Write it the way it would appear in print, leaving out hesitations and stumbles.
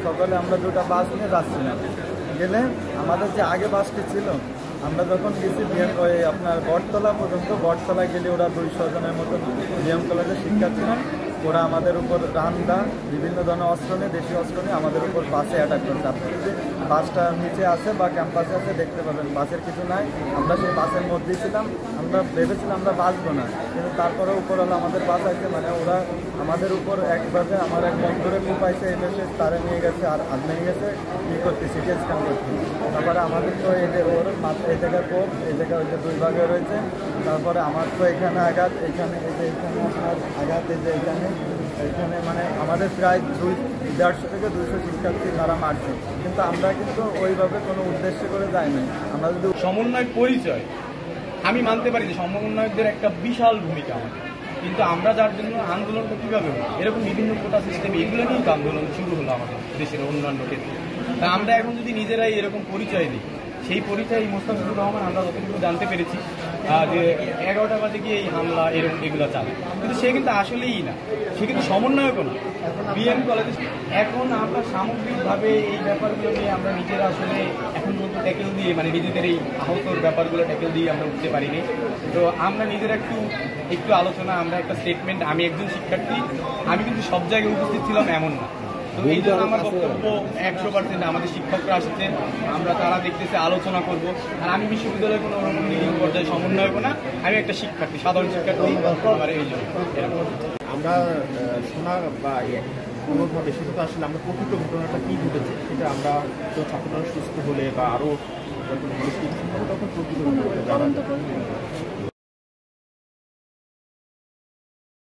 সকালে আমরা দুটা বাস নিয়ে যাচ্ছিলাম, গেলে আমাদের যে আগে বাসটি ছিল, আমরা যখন গেছি আপনার বটতলা পর্যন্ত, বটতলা গেলে ওরা 200 জনের মতো বিএম কলেজের শিক্ষার্থীরা, ওরা আমাদের উপর রান্দা বিভিন্ন ধরনের অস্ত্র নিয়ে, দেশীয় অস্ত্র নিয়ে আমাদের উপর বাসে অ্যাটাক করছে। আপনি যদি বাসটা নিচে আছে বা ক্যাম্পাসে আছে দেখতে পাবেন, বাসের কিছু নাই। আমরা সেই বাসের মধ্যেই ছিলাম, আমরা ভেবেছিলাম আমরা বাঁচবো না, কিন্তু তারপরে উপর হলো আমাদের বাস আছে, মানে ওরা আমাদের উপর একভাবে আমার এক বন্ধুরে কুপাইছে, এসে তারে নিয়ে গেছে আর নিয়ে গেছে কী করতে, সিটি স্ক্যান করতে। তারপরে আমাদের তো এই যে ওর মাথা, এই জায়গায় কোপ, এই জায়গায় ওই যে 2 ভাগে রয়েছে। তারপরে আমার তো এখানে আঘাত, এখানে এই যে এখানে আপনার আঘাত, এই যে এখানে মানে আমাদের প্রায় 150 থেকে 200 শিক্ষার্থী তারা মারছে, কিন্তু আমরা কিন্তু ওইভাবে কোনো উদ্দেশ্য করে যাই নাই। আমরা যদি সমন্বয় পরিচয় আমি মানতে পারি যে সমন্বয়কদের একটা বিশাল ভূমিকা আমার, কিন্তু আমরা যার জন্য আন্দোলনটা কীভাবে এরকম বিভিন্ন কোটা সিস্টেম এগুলো নিয়েই আন্দোলন শুরু হলো আমাদের দেশের অন্যান্য ক্ষেত্রে। তা আমরা এখন যদি নিজেরাই এরকম পরিচয় দিই, সেই পরিচয় মোস্তাফিজুর রহমান আমরা যতটুকু জানতে পেরেছি যে 11টা বাজে গিয়ে এই হামলা এগুলো চালায়, কিন্তু সে কিন্তু আসলেই না, সে কিন্তু সমন্বয়কও না বিএম কলেজে। এখন আমরা সামগ্রিকভাবে এই ব্যাপারগুলো নিয়ে আমরা নিজেরা আসলে এখন পর্যন্ত ট্যাকেল দিয়ে, মানে নিজেদের এই আহতর ব্যাপারগুলো ট্যাকেল দিয়ে আমরা উঠতে পারিনি। তো আমরা নিজেরা একটু আলোচনা, আমরা একটা স্টেটমেন্ট, আমি একজন শিক্ষার্থী, আমি কিন্তু সব জায়গায় উপস্থিত ছিলাম এমন না। তো এই জন্য আমার বক্তব্য 100% আমাদের শিক্ষকরা আসছে, আমরা তারা দেখতেছে, আলোচনা করব। আর আমি বিশ্ববিদ্যালয়ে কোনো মিডিয়াম পর্যায়ে সমন্বয় না, আমি একটা শিক্ষার্থী, সাধারণ শিক্ষার্থী। এই জন্য আমরা শোনা বা কোনোভাবে সেটা তো আসলে আমরা প্রকৃত ঘটনাটা কী ঘটেছে সেটা আমরা তো ছাত্ররা সুস্থ হলে বা আরও যখন তখন প্রকৃত জানা